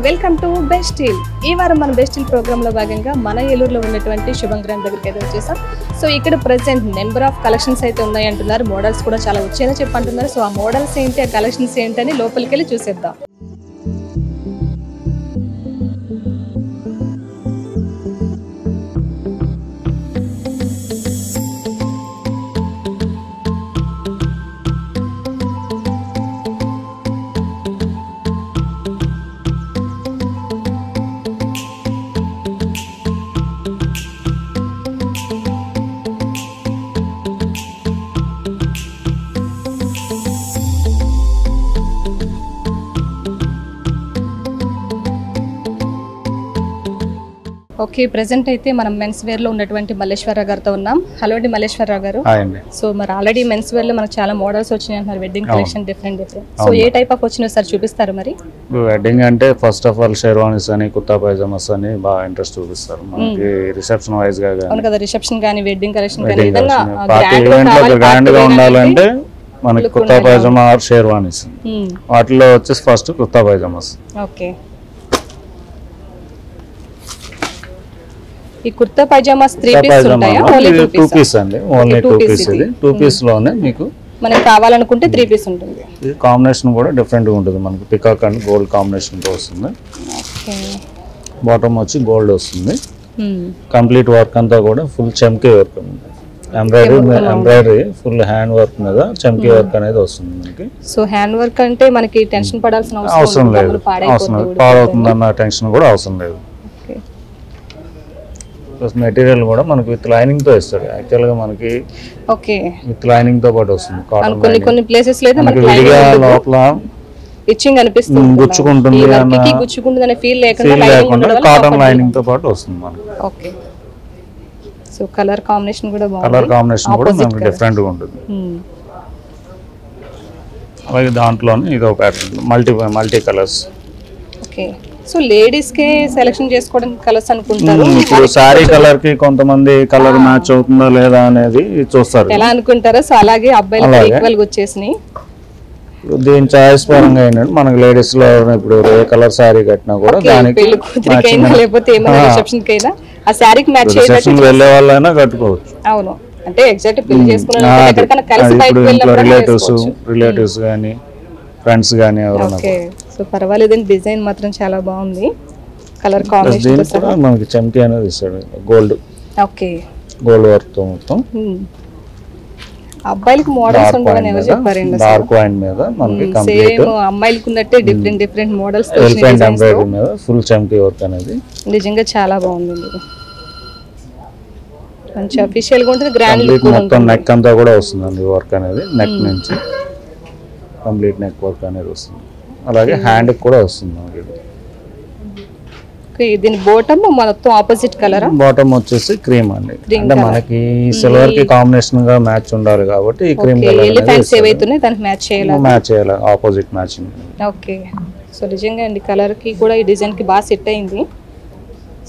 Welcome to best deal. ఈ వారం మన బెస్ట్ డీల్ ప్రోగ్రామ్ లో భాగంగా మన ఏలూరులో ఉన్నటువంటి శుభం గ్రాండ్ దగ్గరికి అయితే వచ్చేసాం. సో ఇక్కడ ప్రెసెంట్ నెంబర్ ఆఫ్ కలెక్షన్స్ అయితే ఉన్నాయి అంటున్నారు. మోడల్స్ కూడా చాలా వచ్చాయని చెప్పంటున్నారు. సో ఆ మోడల్స్ ఏంటి, ఆ కలెక్షన్స్ ఏంటని లోపలికి వెళ్ళి చూసేద్దాం. ఓకే, ప్రెసెంట్ అయితే మనం మెన్స్ వేర్ లో ఉన్నటువంటి మల్లేశ్వరరావు గారితో ఉన్నాం. హలో అండి మల్లేశ్వరరావు గారు. సో మరి ఆల్రెడీ మెన్స్ వేర్ లో మనకు చాలా మోడల్స్ వచ్చినాయి అంటున్నారు. Wedding collection different. So A type of వచ్చినాయి సార్ చూపిస్తారు మరి? వెడ్డింగ్ అంటే ఫస్ట్ ఆఫ్ ఆల్ షెర్వానీస్ అని, కుర్తా పైజామాస్ అని బాగా ఇంట్రెస్ట్ చూపిస్తారు మనకి. రిసెప్షన్ వైజ్ గా అవును కదా, రిసెప్షన్ గానీ వెడ్డింగ్ కలెక్షన్ గ్రాండ్ గా ఉండాలంటే మనకి కుర్తా పైజామా ఆర్ షెర్వానీస్. వాటిలో వచ్చేసి ఫస్ట్ కుర్తా పైజామాస్. ఓకే, ఈ కుర్తా పైజామాస్ 3 పీస్ ఉంటాయా? ఓన్లీ 2 పీస్ అండి. Only 2 piece. ఇది 2 పీస్ లోనే మీకు మనకి కావాలనుకుంటే 3 పీస్ ఉంటుంది. ఇది కాంబినేషన్ కూడా డిఫరెంట్ గా ఉంటుంది మనకి. పికాక్ అండ్ గోల్డ్ కాంబినేషన్ తో వస్తుంది. ఓకే, బాటమ్ వచ్చి గోల్డ్ వస్తుంది. కంప్లీట్ వర్క్ అంతా కూడా ఫుల్ చమ్కీ వర్క్ ఉంది. ఎంబ్రాయిడరీ ఫుల్ హ్యాండ్ వర్క్ మీద చమ్కీ వర్క్ అనేది వస్తుంది మనకి. సో హ్యాండ్ వర్క్ అంటే మనకి టెన్షన్ పడాల్సిన అవసరం లేదు. పాడవుతుందన్న టెన్షన్ కూడా అవసరం లేదు. ప్లస్ మెటీరియల్ కూడా మనకి విత్ లైనింగ్ తో ఇస్తాడు. యాక్చువల్ గా మనకి ఓకే విత్ లైనింగ్ తో పాటు వస్తుంది. కాటన్ కొన్ని ప్లేసెస్ లో మనకి విడిగా లోపల ఇచ్చింగ్ అనిపిస్తుంది, గుచ్చుకుంటుంది అనే ఫీల్ లేకుండా కాటన్ లైనింగ్ తో పాటు వస్తుంది మనకి. ఓకే, సో కలర్ కాంబినేషన్ కూడా బాగుంది. కలర్ కాంబినేషన్ కూడా మనకి డిఫరెంట్ గా ఉంటుంది. అలాగే దాంట్లోనే ఇదో pattern multi colours. Okay, so ladies కి సెలెక్షన్ చేసుకోవడం కలర్స్ అనుకుంటారు. ఇప్పుడు సారీ కలర్ కి కొంతమంది కలర్ మ్యాచ్ అవుతుందా లేదా అనేది చూస్తారు, ఎలా అనుకుంటారో. సో అలాగే అబ్బాయిలు ఈక్వల్ గా వచ్చేసినాయి. దీని చాయిస్ పరంగా ఏంటంటే మనకి లేడీస్ లో ఇప్పుడు ఏ కలర్ సారీ కట్టినా కూడా దానికి లేకపోతే ఏమైనా రిసెప్షన్ కైనా ఆ సారీకి మ్యాచ్ చేసేటట్టు వెళ్ళే వాళ్ళైనా కట్టుకోవచ్చు. అవును, అంటే ఎగ్జాక్ట్ పెళ్లి చేసుకున్న ఎక్కడికైనా కలిసి బయటకు వెళ్ళినప్పుడు రిలేటివ్స్ గానీ ఫ్రెండ్స్ గానీ ఎవరైనా. ఓకే, సో పర్వాలేదండి. డిజైన్ మాత్రం చాలా బాగుంది. కలర్ కాంబినేషన్ మనకి చమ్కీ అనేది ఇస్తాడు గోల్డ్. ఓకే, గోల్డ్ వర్క్ తో మొత్తం. అబ్బాయిలకి మోడల్స్ ఉండవని ఎవరు చెప్పారండి? డార్క్ వైన్ మీద మనకి కంప్లీట్ సేమ్ అమ్మాయిలకు ఉన్నట్టే డిఫరెంట్ మోడల్స్ తో ఎలిఫెంట్ ఎంబ్రాయిడరీ మీద ఫుల్ చమ్కీ వర్క్ అనేది నిజంగా చాలా బాగుంది. మంచి అఫీషియల్ గా ఉంటుంది. గ్రాండ్ లుక్ మొత్తం నెక్ అంతా కూడా వస్తుందండి వర్క్ అనేది. నెక్ నుంచి కంప్లీట్ నెక్ వర్క్ అనేది వస్తుంది. అలాగే హ్యాండ్ కూడా వస్తుంది మనకి. దీని బాటమ్ మొత్తం ఆపోజిట్ కలర్. బాటమ్ వచ్చేసి క్రీమ్ అండి. అంటే మనకి సిల్వర్ కి కాంబినేషన్ గా మ్యాచ్ ఉండాలి కాబట్టి ఈ క్రీమ్ కలర్ ఏవైతున్నాయి దానికి మ్యాచ్ చేయాలి, ఆపోజిట్ మ్యాచింగ్. ఓకే, సో నిజంగా అండి కలర్ కి కూడా ఈ డిజైన్ కి బాగా సెట్ అయింది.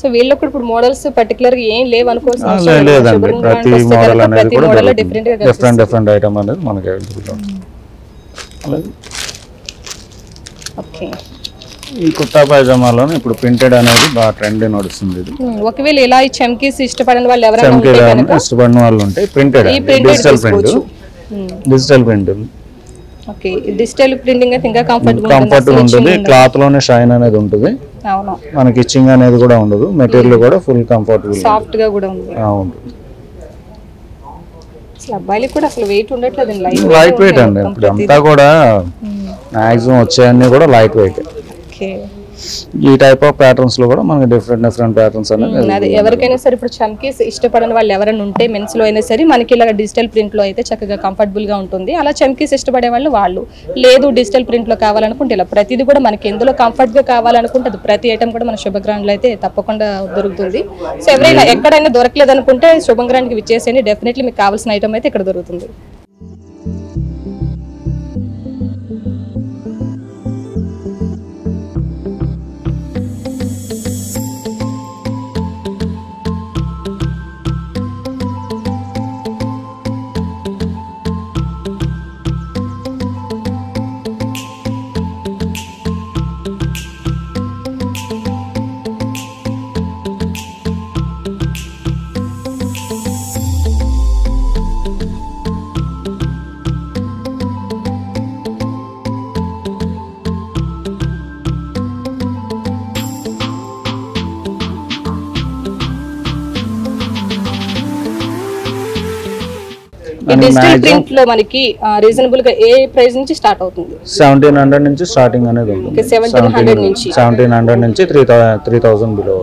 సో వీళ్ళకి ఇప్పుడు మోడల్స్ పర్టికులర్ గా ఏం లేవు అనుకోవచ్చు. లేదండి, ప్రతి మోడల్ అనేది కూడా డిఫరెంట్ ఐటమ్ అనేది మనకి అవైలబుల్ ఉంది. ఓకే, ఈ కుర్తా పైజామాలో ఇప్పుడు ప్రింటెడ్ అనేది బాగా ట్రెండ్ నడుస్తుంది. ఇది ఒకవేళ ఇలా ఈ చమ్కీస్ ఇష్టపడని వాళ్ళు ఇష్టపడిన వాళ్ళు ఉంటే printed digital print. Okay, digital printing అయితే ఇంకా కంఫర్టబుల్ ఉంటుంది. క్లాత్ లోనే షైన్ అనేది ఉంటుంది. అవును, మనకి ఇచ్చింగ్ అనేది కూడా ఉండదు. మెటీరియల్ కూడా ఫుల్ కంఫర్టబుల్ సాఫ్ట్ గా కూడా ఉంది. అబ్బాయిలకు కూడా అసలు వెయిట్ ఉండట్లేదు, లైట్ వెయిట్ అండి. ఇప్పుడు అంతా కూడా మాక్సిమం వచ్చేయన్నీ కూడా లైట్ వెయిట్. ఈ టైప్ ఆఫ్ ప్యాటర్న్స్ లో కూడా మనకి డిఫరెంట్ ప్యాటర్న్స్ అనేది. ఎవరికైనా సరే ఇప్పుడు చమ్కీస్ ఇష్టపడని వాళ్ళు ఎవరైనా ఉంటే మెన్స్ లో అయినా సరే మనకి ఇలా డిజిటల్ ప్రింట్ లో అయితే చక్కగా కంఫర్టబుల్ గా ఉంటుంది. అలా చమ్కీస్ ఇష్టపడే వాళ్ళు లేదు డిజిటల్ ప్రింట్ లో కావాలనుకుంటే ఇలా ప్రతిదీ కూడా మనకి ఎందులో కంఫర్ట్ గా కావాలనుకుంటే అది ప్రతి ఐటమ్ కూడా మన శుభగ్రాండ్ లో అయితే తప్పకుండా దొరుకుతుంది. సో ఎవరైనా ఎక్కడైనా దొరకలేదు అనుకుంటే శుభగ్రాండ్ కి విచ్చేసేయండి. డెఫినెట్లీ మీకు కావాల్సిన ఐటమ్ అయితే ఇక్కడ దొరుకుతుంది. ఈ డిజిటల్ ప్రింట్ లో మనకి రీజనబుల్ గా ఏ ప్రైస్ నుంచి స్టార్ట్ అవుతుంది? 1700 నుంచి స్టార్టింగ్ అనేది ఉంటుంది. 1700 నుంచి 1700 నుంచి 3000 బిలో.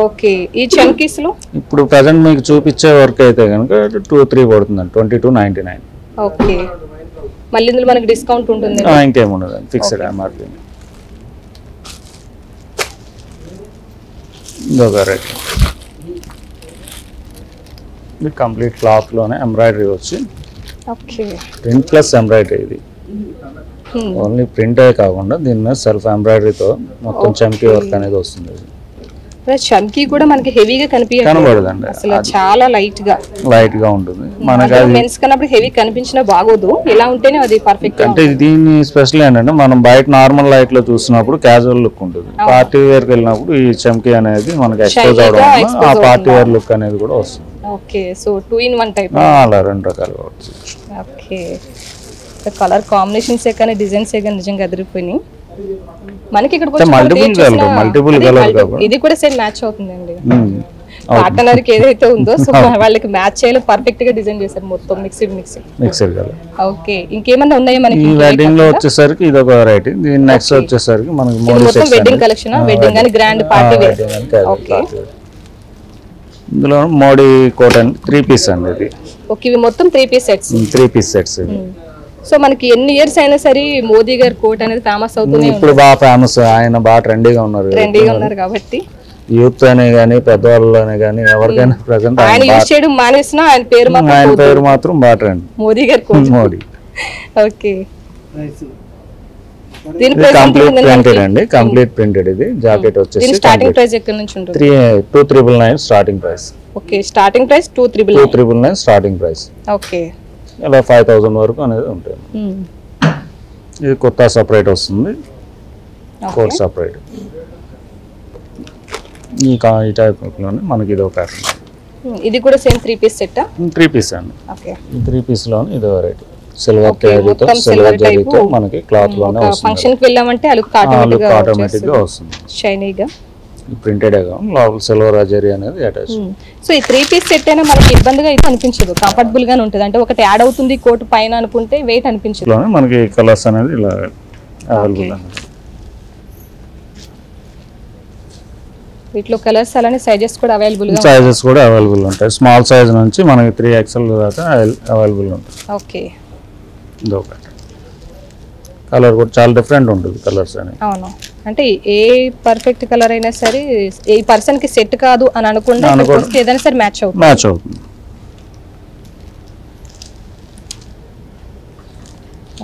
ఓకే. ఈ చమ్కీస్ లో ఇప్పుడు ప్రెసెంట్ మీకు చూపించే వర్క్ అయితే కనుక 2-3 పడుతుందండి, 2299. ఓకే. మళ్ళీ ఇందులో మనకి డిస్కౌంట్ ఉంటుంది? ఇంకేముండదు, ఫిక్స్డ్ ఎంఆర్పి. ఇదొక రేట్. ఇది కంప్లీట్ క్లాత్ లోనే ఎంబ్రాయిడరీ వచ్చి ప్రింట్ ప్లస్ ఎంబ్రాయిడరీ. ఇది ఓన్లీ ప్రింటే కాకుండా దీని మీద సెల్ఫ్ ఎంబ్రాయిడరీతో మొత్తం చమ్కీ వర్క్ అనేది వస్తుంది. చమ్కీ కూడా మనకి హెవీగా కనబడదండి, అసలు చాలా లైట్ గా ఉంటుంది. మనకి అది మెన్స్ కన్నప్పుడు హెవీ కనిపించినా బాగోదు, ఇలా ఉంటేనే అది పర్ఫెక్ట్. అంటే దీని స్పెషల్ ఏంటంటే మనం బయట నార్మల్ లైట్ లో చూసినప్పుడు క్యాజువల్ లుక్ ఉంటుంది, పార్టీ వేర్ కి వెళ్ళినప్పుడు ఈ చమ్కీ అనేది మనకి ఎక్స్పోజ్ అవడం వల్ల ఆ పార్టీ వేర్ లుక్ అనేది కూడా వస్తుంది. ఓకే. సో 2 in 1 టైప్ అలా 2 రకాలుగా వస్తుంది. ఓకే. కలర్ కాంబినేషన్స్ కానీ డిజైన్స్ కానీ నిజంగా అదిరిపోయినాయి. మనకి ఇక్కడ మల్టిపుల్ కలర్ ఇది కూడా సేమ్ మ్యాచ్ అవుతుందండి. పార్ట్నర్ కి ఏదైతే ఉందో సో వాళ్ళకి మ్యాచ్ చేయాలి, పర్ఫెక్ట్ గా డిజైన్ చేశారు మొత్తం మిక్స్డ్ కలర్. ఓకే. ఇంకేమన్నా ఉన్నాయా మనకి? ఈ వెడ్డింగ్ లో వచ్చేసరికి ఇది ఒక వెరైటీ. దీని నెక్స్ట్ వచ్చేసరికి మనకి మొత్తం వెడ్డింగ్ కలెక్షన్, వెడ్డింగ్ అని గ్రాండ్ పార్టీ వేర్. ఓకే. ఇందులో మోడీ కాటన్ 3 పీస్ అండి ఇది. ఓకే. ఇవి మొత్తం 3 piece sets. 3 piece sets. So మనకి ఎన్ని ఇయర్స్ అయినా సరే మోదీ గారి కోట్ అనేది ఫేమస్ అవుతుంది. ఇప్పుడు బాగా ఫేమస్, ఆయన బాగా ట్రెండీగా ఉన్నారు కాబట్టి యూత్ అనే గానీ పెద్దవాళ్ళనే గానీ ఎవరికైనా ప్రెసెంట్ ఆయన యూజ్ చేయడం మానేసినా ఆయన పేరు మాత్రం బాగా ట్రెండ్, మోదీ గారి coat. Modi. Okay. Complete printed అండి, కంప్లీట్ ప్రింటెడ్. ఇది జాకెట్ వచ్చేసి స్టార్టింగ్ ప్రైస్ ఎక్కడ నుంచి ఉంటుంది? 2999 starting price. Okay. Starting price 2999 starting price. Okay. ఇలా 5000 వరకు అనేది ఉంటుంది. ఇది కొత్త సపరేట్ వస్తుంది, కోట్ సపరేట్. ఈ టైప్ లోనే మనకి ఇది ఒక ప్యాటర్న్. ఇది కూడా సేమ్ 3 పీస్ సెట్. 3 పీస్ అండి. ఓకే. ఈ 3 పీస్ లోనే ఇది వెరైటీ. సిల్వర్ క్యారీతో సిల్వర్ జరీతో మనకి క్లాత్ లోనే వస్తుంది. ఫంక్షన్ కి వెళ్ళామంటే అలుక్ ఆటోమేటిక్ గా వస్తుంది, షైనీగా. ప్రింటెడ్ గా లోపల సిల్వర్ జరీ అనేది అటాచ్. సో ఈ 3 పీస్ సెట్ అయినా మనకి ఇబ్బందిగా అయితే అనిపించదు, కంఫర్టబుల్ గానే ఉంటుంది. అంటే ఒకటి యాడ్ అవుతుంది కోట్ పైన అనుకుంటే వెయిట్ అనిపించదు. మనకి కలర్స్ అనేది ఇలా అవైలబుల్ అండి. వీటిలో కలర్స్ అలానే సైజెస్ కూడా అవైలబుల్ ఉంటాయి. స్మాల్ సైజ్ నుంచి మనకి 3XL దాకా అవైలబుల్ ఉంటుంది. ఓకే. ఇదొకటి కలర్ కూడా చాలా డిఫరెంట్ ఉంటుంది కలర్స్ అని. అవును. అంటే ఏ పర్ఫెక్ట్ కలర్ అయినా సరే ఏ పర్సన్ కి సెట్ కాదు అని అనుకుంటే ఏదైనా సరే మ్యాచ్ అవుతుంది.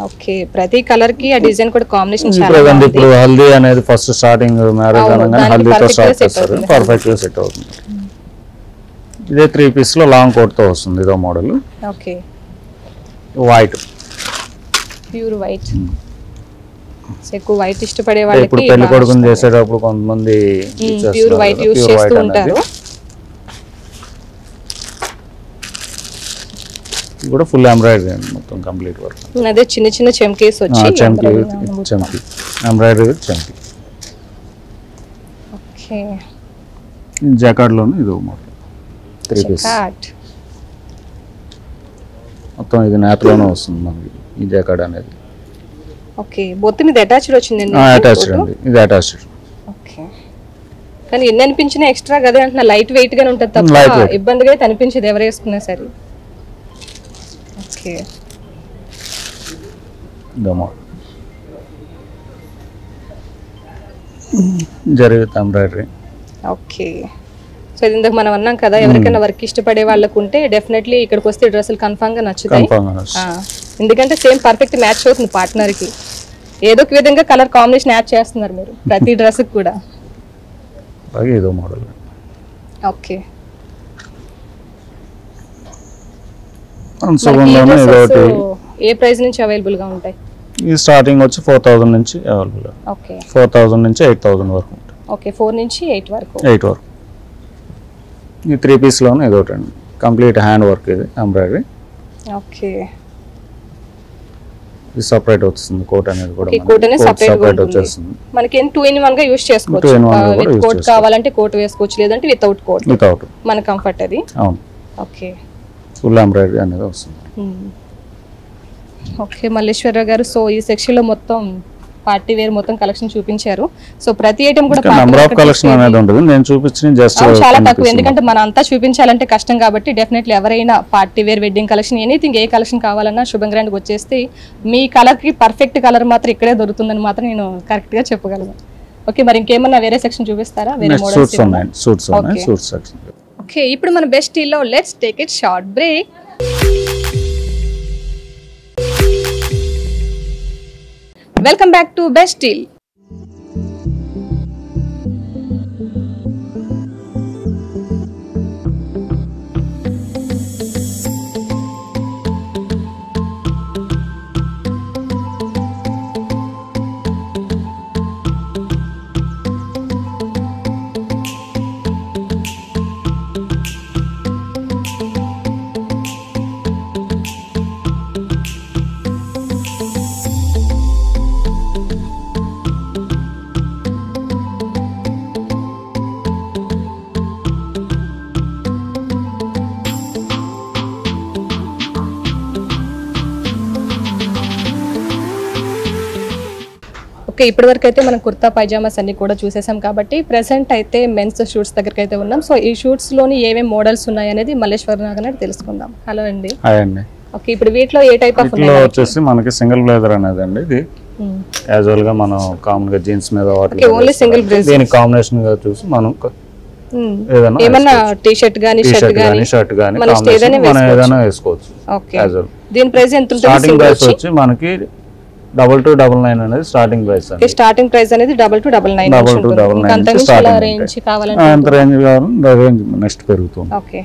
ఓకే. ప్రతి కలర్ కి ఆ డిజైన్ కూడా కాంబినేషన్ చాలా బాగుంది. ఇప్పుడు హల్దీ అనేది ఫస్ట్ స్టార్టింగ్ మ్యారేజ్ అనగానే హల్దీతో స్టార్ట్ చేస్తారు, పర్ఫెక్ట్ గా సెట్ అవుతుంది. ఇదే 3 పీస్ లో లాంగ్ కోట్ తో వస్తుంది. ఇదో model. Okay. White, pure white. ఎక్కువ వైట్ ఇష్టపడే వాళ్ళకి ఇప్పుడు పెళ్లి కొడుకుని చేసేటప్పుడు కొంతమంది ప్యూర్ వైట్ యూస్ చేస్తూ ఉంటారు. ఇది కూడా ఫుల్ ఎంబ్రాయిడరీ అండి, మొత్తం కంప్లీట్ వర్క్. అదే చిన్న చిన్న చమ్కీస్ వచ్చి చమ్కీ ఎంబ్రాయిడరీ విత్ చమ్కీ. ఓకే. జాకెట్ లోనే ఇది మోడల్ 3 పీస్. మొత్తం ఇది నేత లోనే వస్తుంది మనకి ఈ జాకెట్ అనేది. ఓకే. మొత్తం ఇది అటాచ్డ్ వచ్చిందండి. అటాచ్డ్ అండి, ఇది అటాచ్డ్. ఓకే. కానీ ఎన్ని అనిపించినా ఎక్స్ట్రా కదా అంటున్నా, లైట్ వెయిట్ గానే ఉంటుంది తప్ప ఇబ్బందిగా అయితే అనిపించదు ఎవరు వేసుకున్నా సరే. Okay. Zari with embroidery. Okay. So ఇది ఇందాక మనం అన్నాం కదా, ఎవరికైనా వర్క్ ఇష్టపడే వాళ్ళకు ఉంటే డెఫినెట్లీ ఇక్కడికి వస్తే డ్రెస్సులు కన్ఫర్మ్ గా నచ్చుతాయి. ఎందుకంటే సేమ్ పర్ఫెక్ట్ మ్యాచ్ అవుతుంది పార్ట్నర్ కి. ఏదో ఒక విధంగా కలర్ కాంబినేషన్ యాడ్ చేస్తున్నారు మీరు ప్రతి డ్రెస్ కి కూడా. ఇదో మోడల్. ఓకే. ఏ ప్రైస్ నుంచి అవైలబుల్ గా ఉంటాయి? ఈ స్టార్టింగ్ వచ్చి 4000 నుంచి అవైలబుల్. ఓకే. 4000 నుంచి 8000 వరకు ఉంటాయి. ఓకే. 4 నుంచి 8 వరకు. 8 వరకు. ఈ 3 పీస్ లోనే ఇది ఒకటి కంప్లీట్ హ్యాండ్ వర్క్, ఇది ఎంబ్రాయిడరీ. ఓకే. ఇది సెపరేట్ వస్తుంది కోట్ అనేది కూడా. కోట్ అనేది సెపరేట్ వచ్చేస్తుంది. మనకి 2 in 1 గా యూస్ చేసుకోవచ్చు. విత్ కోట్ కావాలంటే కోట్ వేసుకోవచ్చు, లేదంటే వితౌట్ కోట్. మన కంఫర్ట్ అది. అవును. ఓకే. ఫుల్ ఎంబ్రాయిడరీ అనేది వస్తుంది. ఓకే మల్లేశ్వరరావు గారు, సో ఈ సెక్షన్ లో మొత్తం పార్టీ వేర్ మొత్తం కలెక్షన్ చూపించారు. సో ప్రతి ఐటమ్ కూడా నెంబర్ ఆఫ్ కలెక్షన్ అనేది ఉంటుంది. నేను చూపించిన జస్ట్ చాలా తక్కువ, ఎందుకంటే మనం అంతా చూపించాలంటే కష్టం కాబట్టి డెఫినెట్లీ ఎవరైనా party wear, wedding collection, anything ఏ కలెక్షన్ కావాలన్నా శుభం గ్రాండ్కి వచ్చేస్తే మీ కలర్ కి పర్ఫెక్ట్ కలర్ మాత్రం ఇక్కడే దొరుకుతుందని మాత్రం నేను కరెక్ట్ గా చెప్పగలను. ఓకే, మరి ఇంకేమన్నా వేరే సెక్షన్ చూపిస్తారా? వేరే మోడల్స్ ఉన్నాయి. Suits section. ఓకే, ఇప్పుడు మన బెస్ట్ డీల్ లో let's take it short break. Welcome back to best deal. Okay, ఇప్పటి వరకు అయితే మనం కుర్తా పైజామాస్ అన్ని కూడా చూసేసాం కాబట్టి ప్రెసెంట్ అయితే మెన్స్ షూట్స్ దగ్గరికి అయితే ఉన్నాం. సో ఈ షూట్స్ లోని ఏమేమి మోడల్స్ ఉన్నాయి అనేది మల్లేశ్వరరావు గారిని తెలుసుకుందాం. హలో అండి. ఓకే, ఇప్పుడు వీటిలో ఏ టైప్ ఆఫ్ ఉన్నాయి? వచ్చేసి మనకి సింగిల్ బ్లేజర్ అనేది అండి. ఇది క్యాజువల్ గా మనం కామన్ గా జీన్స్ మీద ఓకే, ఓన్లీ సింగిల్ బ్లేజర్. దీని కాంబినేషన్ గా చూసి మనం ఏమన్నా టీ షర్ట్ గాని షర్ట్ గాని మనం ఏదైనా వేసుకోవచ్చు. ఓకే, దీని ప్రైస్ ఎంత ఉంటుంది? స్టార్టింగ్ ప్రైస్ వచ్చి మనకి 2299 అనేది స్టార్టింగ్ ప్రైస్ అండి. స్టార్టింగ్ ప్రైస్ అనేది 2299 అంత రేంజ్ కావాలంటే రేంజ్ నెక్స్ట్ పెరుగుతుంది. ఓకే,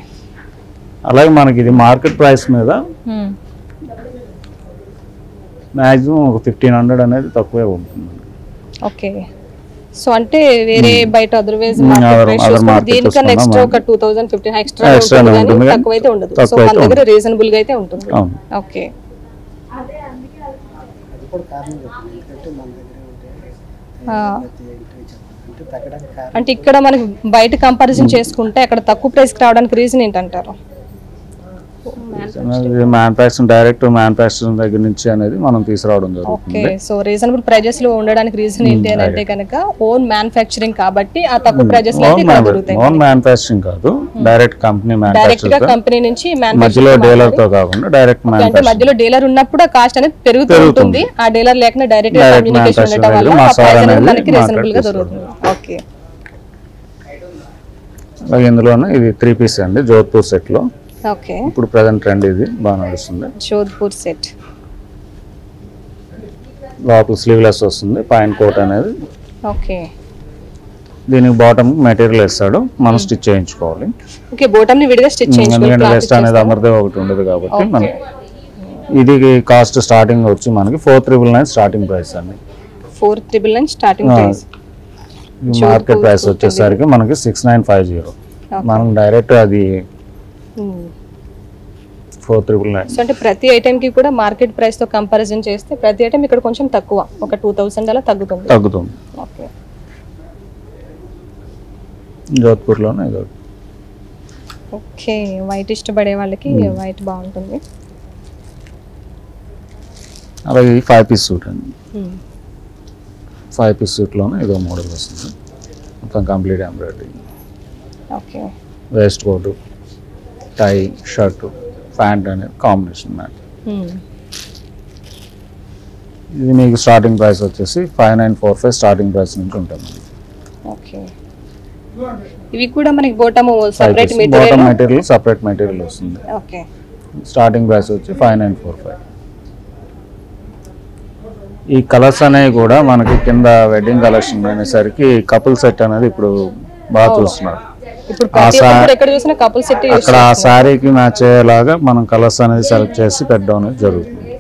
అలాగే మనకి ఇది మార్కెట్ ప్రైస్ మీద మాక్సిమం ఒక 1500 అనేది తక్కువే ఉంటుంది. ఓకే, సో అంటే వేరే బయట అదర్వైజ్ దీనికన్నా ఎక్స్ట్రా ఒక 2015 ఎక్స్ట్రా ఉంటుంది, తక్కువ అయితే ఉండదు. సో మన దగ్గర రీజనబుల్ గా అయితే ఉంటుంది. ఓకే, అంటే ఇక్కడ మనకి బయట కంపారిజన్ చేసుకుంటే అక్కడ తక్కువ ప్రైస్ కి రావడానికి రీజన్ ఏంటంటారు? మ్యానుఫ్యాక్చరింగ్ డైరెక్ట్ మ్యానుఫ్యాక్చరింగ్ దగ్గర నుంచి అనేది మనం తీసుకురావడం జరుగుతుంది. ఓకే, సో రీజనబుల్ ప్రైజెస్ లో ఉండడానికి రీజన్ ఏంటి అని అంటే కనుక ఓన్ మ్యానుఫ్యాక్చరింగ్ కాబట్టి ఆ తక్కువ ప్రైజెస్ లో అయితే దొరుకుతాయి. ఓన్ మ్యానుఫ్యాక్చరింగ్ కాదు, డైరెక్ట్ కంపెనీ డైరెక్ట్ గా కంపెనీ నుంచి మధ్యలో డీలర్ తో కాకుండా డైరెక్ట్ అంటే మధ్యలో డీలర్ ఉన్నప్పుడు ఆ కాస్ట్ అనేది పెరుగుతూ ఉంటుంది. ఆ డీలర్ లేకుండా డైరెక్ట్ గా కమ్యూనికేషన్ ఉండటం వల్ల ఆ ప్రైస్ అనేది మనకి రీజనబుల్ గా దొరుకుతుంది. ఓకే, ఇందులోనే ఇది 3 పీస్ అండి, జోధ్పూర్ సెట్ లో. ఓకే, ఇప్పుడు ప్రెజెంట్ ట్రెండ్ ఇది బాగా నడుస్తుంది. జోధ్పూర్ సెట్ లోపల స్లీవ్లెస్ వస్తుంది, పైన కోట్ అనేది. ఓకే, దీనికి బాటమ్ మెటీరియల్ వేస్తాడు, మనం స్టిచ్ చేయించుకోవాలి. ఓకే, బాటమ్ ని విడిగా స్టిచ్ చేయించుకోవాలి. వెస్ట్ అనేది అమర్దే ఒకటి ఉండదు కాబట్టి మనం ఇది కాస్ట్ స్టార్టింగ్ వచ్చి మనకి 4999 స్టార్టింగ్ ప్రైస్ అండి. 4999 స్టార్టింగ్ ప్రైస్. మార్కెట్ ప్రైస్ వచ్చేసరికి మనకి 6950. మనం డైరెక్ట్ అది 4999. సో అంటే ప్రతి ఐటమ్ కి కూడా మార్కెట్ ప్రైస్ తో కంపారిజన్ చేస్తే ప్రతి ఐటమ్ ఇక్కడ కొంచెం తక్కువ, ఒక 2000 అలా తగ్గుతుంది. ఓకే, జోధ్పూర్ లోనే ఇది. ఓకే, వైట్ ఇష్టపడే వాళ్ళకి వైట్ బాగుంటుంది. అలాగే 5 పీస్ సూట్ అండి. 5 పీస్ సూట్ లోనే ఇదో మోడల్ వస్తుంది, మొత్తం complete embroidery. Okay, waist coat, tie, shirt, pant అనేది కాంబినేషన్ మ్యాట్. ఇది మీకు స్టార్టింగ్ ప్రైస్ వచ్చేసి 5945 స్టార్టింగ్ ప్రైస్ నుంచి ఉంటుంది. ఓకే, ఇవి కూడా మనకి bottom separate material separate material వస్తుంది. ఓకే, స్టార్టింగ్ ప్రైస్ వచ్చి 5945. ఈ కలర్స్ అనేవి కూడా మనకి కింద వెడ్డింగ్ కలెక్షన్ అనేసరికి కపుల్ సెట్ అనేది ఇప్పుడు బాగా చూస్తున్నారు. అక్కడ ఆ సారీకి మ్యాచ్ అయ్యేలాగా మనం కలర్స్ అనేది సెలెక్ట్ చేసి పెట్టడం అనేది జరుగుతుంది.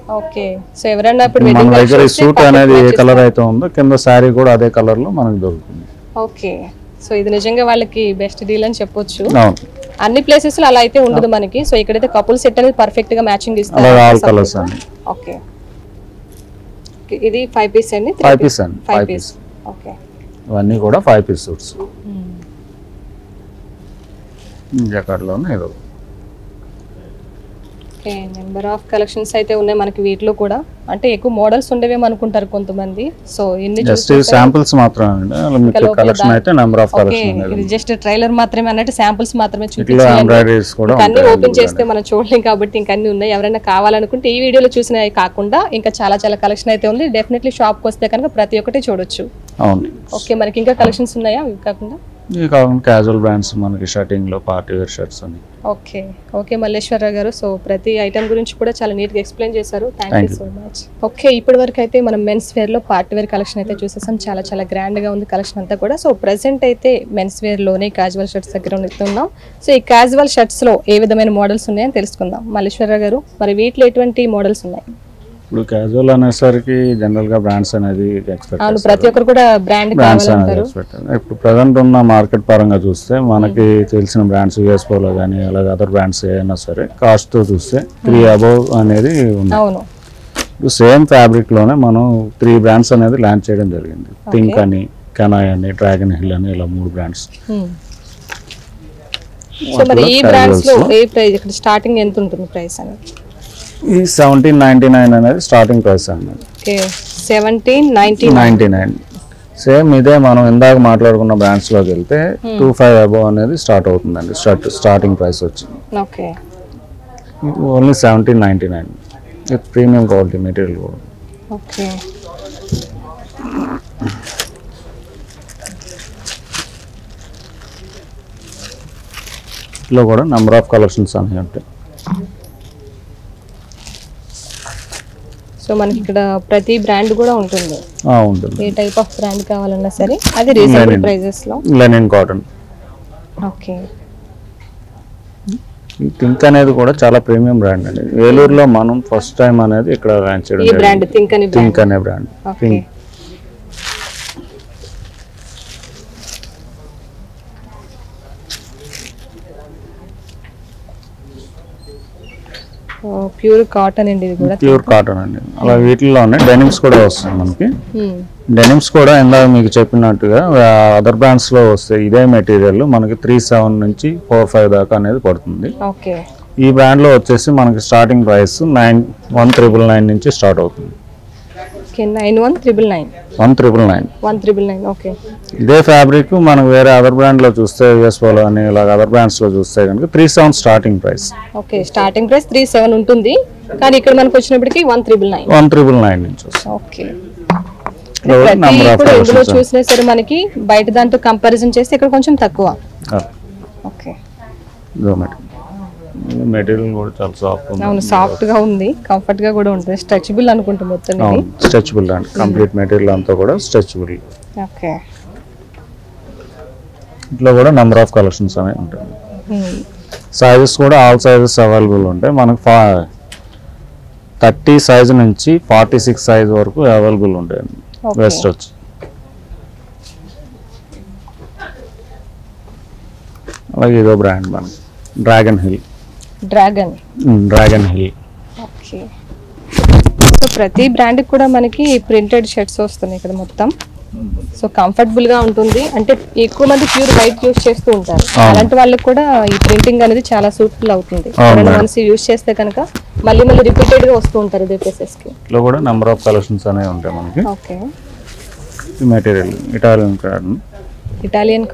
మన దగ్గర ఈ సూట్ అనేది ఏ కలర్ అయితే ఉందో కింద సారీ కూడా అదే కలర్ లో మనకు దొరుకుతుంది. ఓకే, సో ఇది నిజంగా వాళ్ళకి బెస్ట్ డీల్ అని చెప్పొచ్చు. అన్ని ప్లేసెస్ లో అలా అయితే ఉండదు మనకి. సో ఇక్కడైతే కపుల్ సెట్ అనేది పర్ఫెక్ట్ గా మ్యాచింగ్ ఇస్తారు. ఆల్ కలర్స్ అండి. ఓకే, ఇది 5 పీస్ అండి. 5 పీస్ అండి. 5 పీస్. ఓకే, ఇవన్నీ కూడా 5 పీస్ సూట్స్. జకార్డ్లోనే ఏదో ఓకే, నెంబర్ ఆఫ్ కలెక్షన్స్ అయితే ఉన్నాయి మనకి వీటిలో కూడా. అంటే ఎక్కువ మోడల్స్ ఉండేవేమో అనుకుంటారు కొంతమంది. సో ఎన్ని జస్ట్ శాంపిల్స్ మాత్రమే, మీకు కలెక్షన్ అయితే నెంబర్ ఆఫ్ కలెక్షన్ ఇది జస్ట్ ట్రైలర్ మాత్రమే అన్నట్టు శాంపిల్స్ మాత్రమే ఇట్లా చూపించాలి. ఎంబ్రాయిడరీస్ కూడా అన్ని ఓపెన్ చేస్తే మనం చూడలేం కాబట్టి ఇంకా అన్ని ఉన్నాయి. ఎవరైనా కావాలనుకుంటే ఈ వీడియోలో చూసినవి కాకుండా ఇంకా చాలా చాలా కలెక్షన్ అయితే ఉంది. డెఫినెట్లీ షాప్కి వస్తే కనుక ప్రతి ఒక్కటి చూడొచ్చు. అవును. ఓకే, మనకి ఇంకా కలెక్షన్స్ ఉన్నాయా ఇవి కాకుండా? ఇవి కాకుండా క్యాజువల్ బ్రాండ్స్ మనకి షర్టింగ్ లో పార్టీ వేర్ షర్ట్స్ అని. ఓకే ఓకే మల్లేశ్వరరావు గారు, సో ప్రతి ఐటమ్ గురించి కూడా చాలా నీట్గా ఎక్స్ప్లెయిన్ చేశారు. Thank you so much. Okay, ఇప్పటి వరకు అయితే మనం మెన్స్ వేర్లో పార్టీ వేర్ కలెక్షన్ అయితే చూసేసాం. చాలా చాలా గ్రాండ్గా ఉంది కలెక్షన్ అంతా కూడా. సో ప్రెసెంట్ అయితే మెన్స్ వేర్లోనే క్యాజువల్ షర్ట్స్ దగ్గర ఉన్నాం. సో ఈ క్యాజువల్ షర్ట్స్లో ఏ విధమైన మోడల్స్ ఉన్నాయని తెలుసుకుందాం. మల్లేశ్వరరావు గారు, మరి వీటిలో ఎటువంటి మోడల్స్ ఉన్నాయి? ఇప్పుడు క్యాజువల్ అనేసరికి జనరల్ గా బ్రాండ్స్ అనేది ఎక్స్పెక్ట్ అవును, ప్రతి ఒక్కరు కూడా బ్రాండ్ కావాలంటారు. ఇప్పుడు ప్రజెంట్ ఉన్న మార్కెట్ పరంగా చూస్తే మనకి తెలిసిన బ్రాండ్స్ యూఎస్ పోలో కానీ అలాగే అదర్ బ్రాండ్స్ ఏదైనా సరే కాస్ట్ తో చూస్తే 3 అబౌవ్ అనేది ఉంది. అవును, ఇప్పుడు సేమ్ ఫ్యాబ్రిక్ లోనే మనం 3 బ్రాండ్స్ అనేది లాంచ్ చేయడం జరిగింది. థింక్ అని, కెనాయ్ అని, డ్రాగన్ హిల్ అని, ఇలా 3 బ్రాండ్స్. సో మరి ఈ బ్రాండ్స్ లో ఏ ప్రైస్, ఇక్కడ స్టార్టింగ్ ఎంత ఉంటుంది ప్రైస్ అనేది? ఈ 1799 అనేది స్టార్టింగ్ ప్రైస్ అండి. ఓకే, 1799. సేమ్ ఇదే మనం ఇందాక మాట్లాడుకున్న బ్రాండ్స్ లోకి వెళ్తే 25 అబౌవ్ అనేది స్టార్ట్ అవుతుందండి. స్టార్టింగ్ ప్రైస్ వచ్చి okay, only 1799 with premium quality material కూడా. ఓకే, ఇందులో కూడా నెంబర్ ఆఫ్ కలెక్షన్స్ అనేవి ఉంటాయి. సో మనకి ఇక్కడ ప్రతి బ్రాండ్ కూడా ఉంటుంది. ఏ టైప్ ఆఫ్ బ్రాండ్ కావాలన్నా సరే అది రీజనబుల్ ప్రైజెస్ లో. Linen cotton. ఓకే, థింక్ అనేది కూడా చాలా ప్రీమియం బ్రాండ్ అండి. వేలూరులో మనం ఫస్ట్ టైం అనేది ఇక్కడ లాంచ్ చేయడం. ఈ బ్రాండ్ థింక్ అనే బ్రాండ్. ఓకే, ప్యూర్ కాటన్ అండి. ఇది కూడా ప్యూర్ కాటన్ అండి. అలా వీటిల్లోనే డెనిమ్స్ కూడా వస్తాయి మనకి. డెనిమ్స్ కూడా ఇందాక మీకు చెప్పినట్టుగా అదర్ బ్రాండ్స్ లో వస్తాయి. ఇదే మెటీరియల్ మనకి 37 నుంచి 45 దాకా అనేది పడుతుంది. ఓకే, ఈ బ్రాండ్ లో వచ్చేసి మనకి స్టార్టింగ్ ప్రైస్ 1999 నుంచి స్టార్ట్ అవుతుంది. 199. ఓకే, ఇదే ఫ్యాబ్రిక్ మనం వేరే అదర్ బ్రాండ్ లో చూస్తే యూఎస్ పోలో అని ఇలా అదర్ బ్రాండ్స్ లో చూస్తే కనుక 37 starting price. Okay, starting price 37 ఉంటుంది, కానీ ఇక్కడ మనకు వచ్చినప్పటికి 1999 నుంచి వస్తుంది. ఓకే, ఇందులో చూసినా సరే మనకి బయట దాంతో కంపారిజన్ చేస్తే ఇక్కడ కొంచెం తక్కువ. ఓకే, మెటీరియల్ కూడా చాలా సాఫ్ట్ ఉంది. అవును, సాఫ్ట్ గా ఉంది, కంఫర్ట్ గా కూడా ఉంటుంది. స్ట్రెచబుల్ అనుకుంటా మొత్తం. అవును, స్ట్రెచబుల్ అండి. కంప్లీట్ మెటీరియల్ అంతా కూడా స్ట్రెచబుల్. ఓకే, ఇట్లా కూడా నెంబర్ ఆఫ్ కలెక్షన్స్ అనేవి ఉంటాయి. సైజెస్ కూడా ఆల్ సైజెస్ అవైలబుల్ ఉంటాయి మనకి. 30 సైజ్ నుంచి 46 సైజ్ వరకు అవైలబుల్ ఉంటాయి. వెస్ట్ వచ్చి అలాగే ఇదో బ్రాండ్ మనకి డ్రాగన్ హిల్. ఓకే, సో ప్రతి బ్రాండ్ కూడా మనకి ప్రింటెడ్ షర్ట్స్ వస్తున్నాయి ఇక్కడ మొత్తం. సో కంఫర్టబుల్ గా ఉంటుంది. అంటే ఎక్కువ మంది ప్యూర్ వైట్ యూస్ చేస్తూ ఉంటారు. అలాంటి వాళ్ళకి కూడా ఈ ప్రింటింగ్ అనేది చాలా సూట్ఫుల్ అవుతుంది. వన్స్ యూస్ చేస్తే కనుక మళ్ళీ రిపీటెడ్ గా వస్తూ ఉంటారు ఇదే ప్లేసెస్ కి. లో కూడా నెంబర్ ఆఫ్ కలెక్షన్స్ అనేవి ఉంటాయి మనకి. Okay, material Italian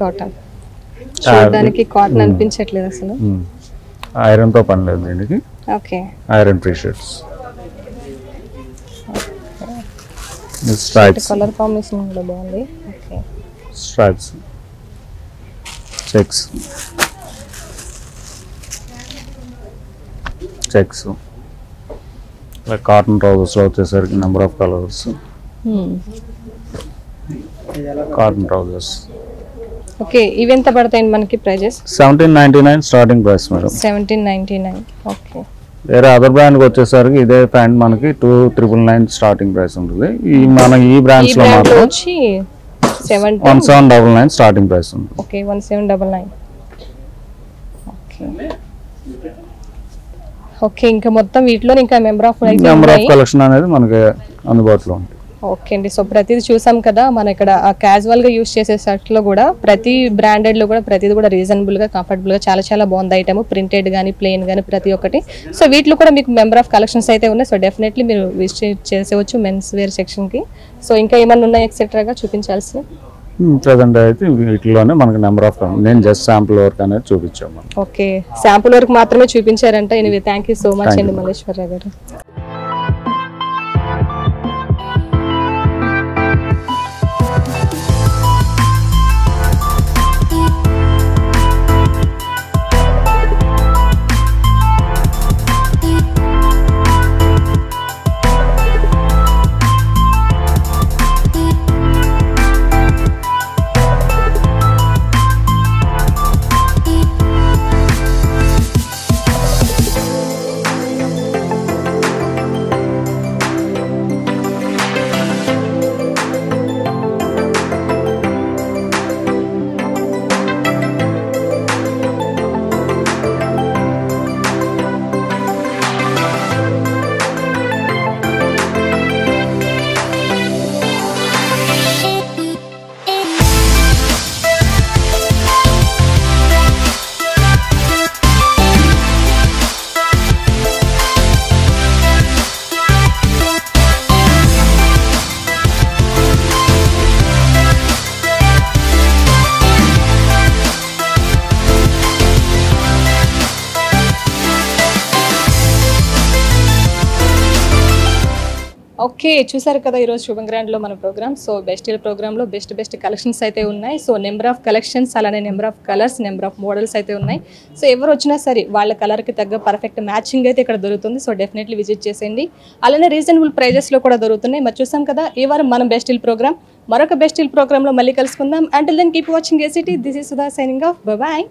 cotton. చూడడానికి కాటన్ అనిపించట్లేదు అసలు. ఐరన్ తో పని లేదు దీనికి. Okay, iron free shirts. Stripes colour combination కూడా బాగుంది. Okay, stripes, checks cotton trousers లో వచ్చేసరికి number of colours. Cotton trousers. Okay, ఇవి ఎంత పడతాయండి మనకి prices? 1799 starting price madam. 1799. Okay, వేరే అదర్ బ్రాండ్ వచ్చేసరికి ఇదే ప్యాంట్ మనకి 2999 స్టార్టింగ్ ప్రైస్ ఉంటుంది. ఈ మన ఈ బ్రాండ్స్ లో మాత్రం 1799 స్టార్టింగ్ ప్రైస్ ఉంటుంది. ఓకే, 1799. ఓకే, ఇంకా మొత్తం వీటిలో ఇంకా నెంబర్ ఆఫ్ కలెక్షన్ అనేది మనకి అందుబాటులో ఉంటుంది. ఓకే అండి. సో ప్రతిదీ చూసాం కదా, మన ఇక్కడ క్యాజువల్గా యూస్ చేసే షర్ట్లో కూడా ప్రతి బ్రాండెడ్లో కూడా ప్రతిదీ కూడా రీజనబుల్గా కంఫర్టబుల్గా చాలా చాలా బాగుంది ఐటమ్. ప్రింటెడ్ కానీ ప్లెయిన్ కానీ ప్రతి ఒక్కటి. సో వీటిలో కూడా మీకు మెంబర్ ఆఫ్ కలెక్షన్స్ అయితే ఉన్నాయి. సో డెఫినెట్లీ మీరు విజిట్ చేసేవచ్చు మెన్స్ వేర్ సెక్షన్కి. సో ఇంకా ఏమన్నా ఉన్నాయి ఎక్సెట్రాగా చూపించాల్సి? ప్రజెంట్ అయితే వీటిలోనే మనకి నెంబర్ ఆఫ్ నేను జస్ట్ శాంపుల్ వర్క్ అనేది చూపించాము. ఓకే, శాంపుల్ వర్క్ మాత్రమే చూపించారంట. Anyway thank you so much అండి మల్లేశ్వరరావు గారు. ఓకే, చూసారు కదా ఈరోజు శుభం గ్రాండ్లో మన ప్రోగ్రామ్. సో బెస్ట్ డీల్ ప్రోగ్రాంలో బెస్ట్ కలెక్షన్స్ అయితే ఉన్నాయి. సో నెంబర్ ఆఫ్ కలెక్షన్స్, అలానే number of colours, number of models అయితే ఉన్నాయి. సో ఎవరు వచ్చినా సరే వాళ్ళ కలర్కి తగ్గ పర్ఫెక్ట్ మ్యాచింగ్ అయితే ఇక్కడ దొరుకుతుంది. సో డెఫినెట్లీ విజిట్ చేసేయండి. అలానే రీజనబుల్ ప్రైజెస్లో కూడా దొరుకుతున్నాయి. మరి చూసాం కదా ఈ వారం మనం బెస్ట్ డీల్ ప్రోగ్రామ్. మరొక బెస్ట్ డీల్ ప్రోగ్రాంలో మళ్ళీ కలుసుకుందాం. Until then keep watching ACT. This is Sudha signing off. Bye bye.